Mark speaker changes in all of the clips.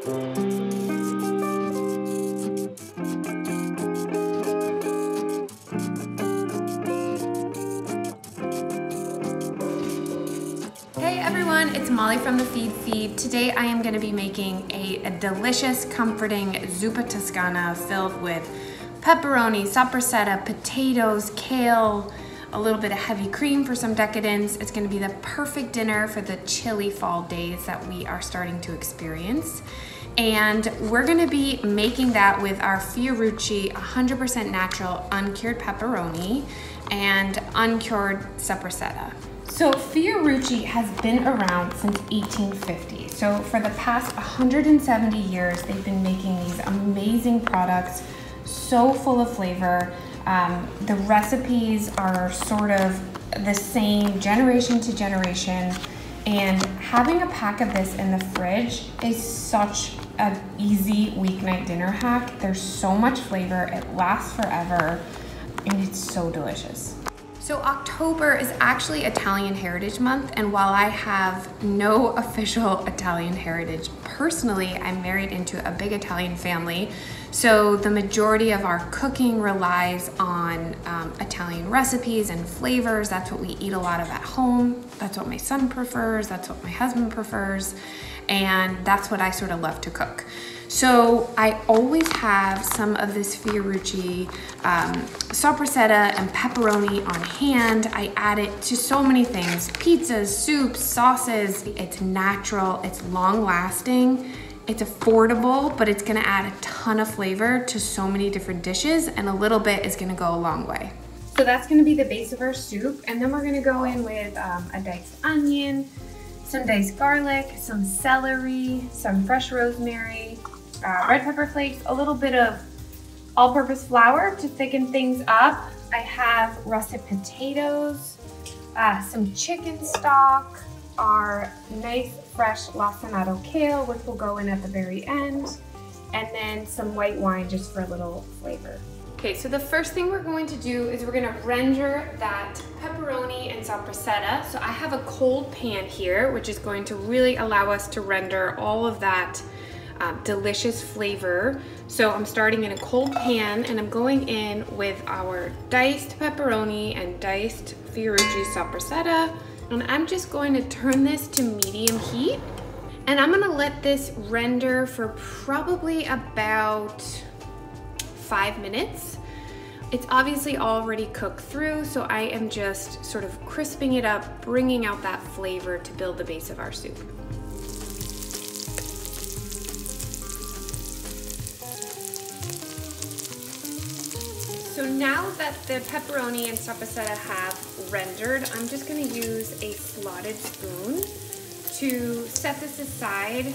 Speaker 1: Hey everyone, it's Molly from the FeedFeed. Today I am going to be making a delicious, comforting Zuppa Toscana filled with pepperoni, sopressata, potatoes, kale, a little bit of heavy cream for some decadence. It's going to be the perfect dinner for the chilly fall days that we are starting to experience. And we're going to be making that with our Fiorucci 100% natural uncured pepperoni and uncured sopressata. So Fiorucci has been around since 1850. So for the past 170 years, they've been making these amazing products, so full of flavor. The recipes are sort of the same generation to generation. And having a pack of this in the fridge is such an easy weeknight dinner hack. There's so much flavor, it lasts forever, and it's so delicious. So October is actually Italian Heritage Month, and while I have no official Italian heritage personally, I'm married into a big Italian family, so the majority of our cooking relies on Italian recipes and flavors. That's what we eat a lot of at home. That's what my son prefers, that's what my husband prefers, and that's what I sort of love to cook. So I always have some of this Fiorucci sopressata and pepperoni on hand. I add it to so many things, pizzas, soups, sauces. It's natural, it's long lasting, it's affordable, but it's gonna add a ton of flavor to so many different dishes, and a little bit is gonna go a long way. So that's gonna be the base of our soup, and then we're gonna go in with a diced onion, some diced garlic, some celery, some fresh rosemary, red pepper flakes, a little bit of all-purpose flour to thicken things up. I have russet potatoes, some chicken stock, our nice fresh lacinato kale, which will go in at the very end, and then some white wine just for a little flavor. Okay, so the first thing we're going to do is we're gonna render that pepperoni and sopressata. So I have a cold pan here, which is going to really allow us to render all of that delicious flavor. So I'm starting in a cold pan, and I'm going in with our diced pepperoni and diced Fiorucci sopressata, and I'm just going to turn this to medium heat, and I'm gonna let this render for probably about 5 minutes. It's obviously already cooked through, so I am just sort of crisping it up, bringing out that flavor to build the base of our soup. So now that the pepperoni and sopressata have rendered, I'm just going to use a slotted spoon to set this aside.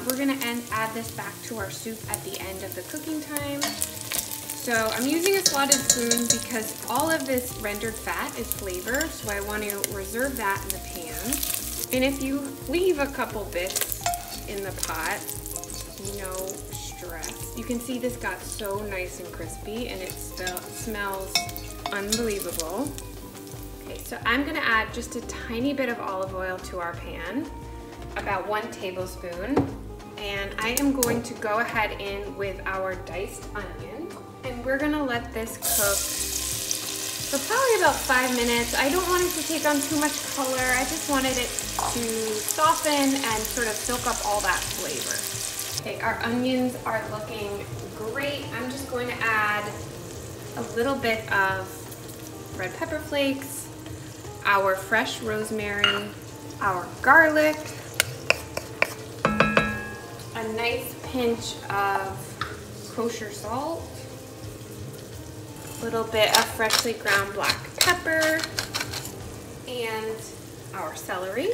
Speaker 1: We're going to add this back to our soup at the end of the cooking time. So I'm using a slotted spoon because all of this rendered fat is flavor, so I want to reserve that in the pan. And if you leave a couple bits in the pot, no stress. You can see this got so nice and crispy, and it smells unbelievable. Okay, so I'm gonna add just a tiny bit of olive oil to our pan, about 1 tablespoon, and I am going to go ahead in with our diced onion, and we're gonna let this cook for probably about 5 minutes. I don't want it to take on too much color. I just wanted it to soften and sort of soak up all that flavor. Okay, our onions are looking great. I'm just going to add a little bit of red pepper flakes, our fresh rosemary, our garlic, a nice pinch of kosher salt, a little bit of freshly ground black pepper, and our celery.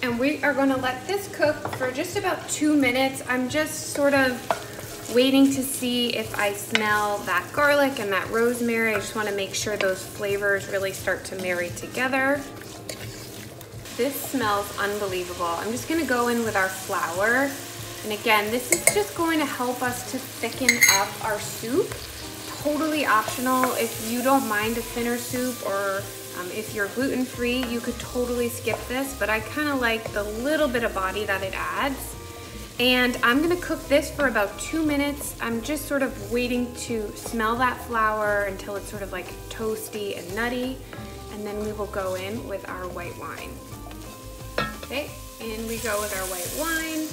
Speaker 1: And we are going to let this cook for just about 2 minutes. I'm just sort of waiting to see if I smell that garlic and that rosemary. I just want to make sure those flavors really start to marry together. This smells unbelievable. I'm just going to go in with our flour. And again, this is just going to help us to thicken up our soup. Totally optional. If you don't mind a thinner soup, or if you're gluten-free, you could totally skip this, but I kind of like the little bit of body that it adds. And I'm gonna cook this for about 2 minutes. I'm just sort of waiting to smell that flour until it's sort of like toasty and nutty. And then we will go in with our white wine. Okay, in we go with our white wine.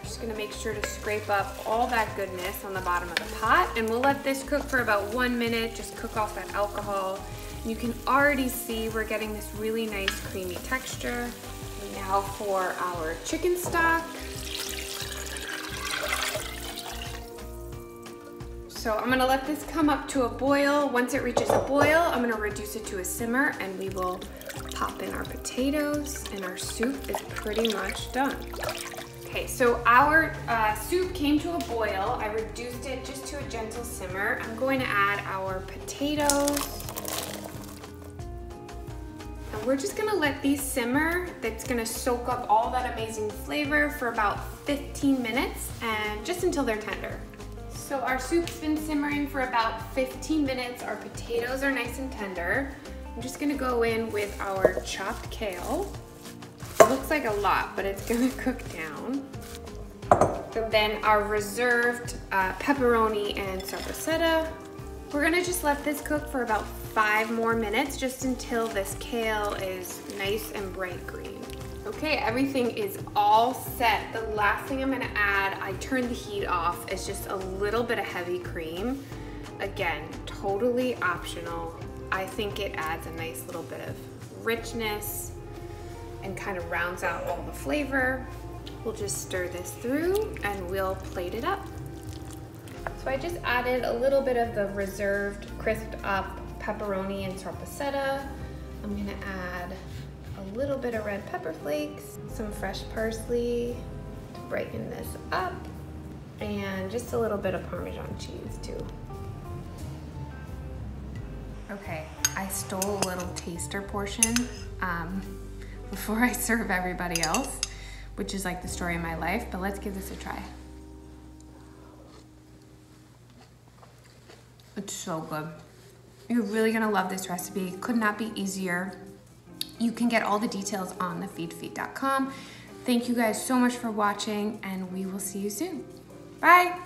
Speaker 1: Just gonna make sure to scrape up all that goodness on the bottom of the pot, and we'll let this cook for about 1 minute, just cook off that alcohol. And you can already see we're getting this really nice creamy texture. Now for our chicken stock. So I'm gonna let this come up to a boil. Once it reaches a boil, I'm gonna reduce it to a simmer, and we will pop in our potatoes, and our soup is pretty much done. Okay, so our soup came to a boil. I reduced it just to a gentle simmer. I'm going to add our potatoes. And we're just gonna let these simmer. That's gonna soak up all that amazing flavor for about 15 minutes, and just until they're tender. So our soup's been simmering for about 15 minutes. Our potatoes are nice and tender. I'm just gonna go in with our chopped kale. It looks like a lot, but it's gonna cook down. So then our reserved pepperoni and sopressata. We're gonna just let this cook for about 5 more minutes, just until this kale is nice and bright green. Okay, everything is all set. The last thing I'm gonna add, I turned the heat off, is just a little bit of heavy cream. Again, totally optional. I think it adds a nice little bit of richness and kind of rounds out all the flavor. We'll just stir this through and we'll plate it up. So I just added a little bit of the reserved crisped up pepperoni and sopressata. I'm gonna add a little bit of red pepper flakes, some fresh parsley to brighten this up, and just a little bit of Parmesan cheese too. Okay, I stole a little taster portion before I serve everybody else, which is like the story of my life, but let's give this a try. It's so good. You're really gonna love this recipe. Could not be easier. You can get all the details on the feedfeed.com. Thank you guys so much for watching, and we will see you soon. Bye.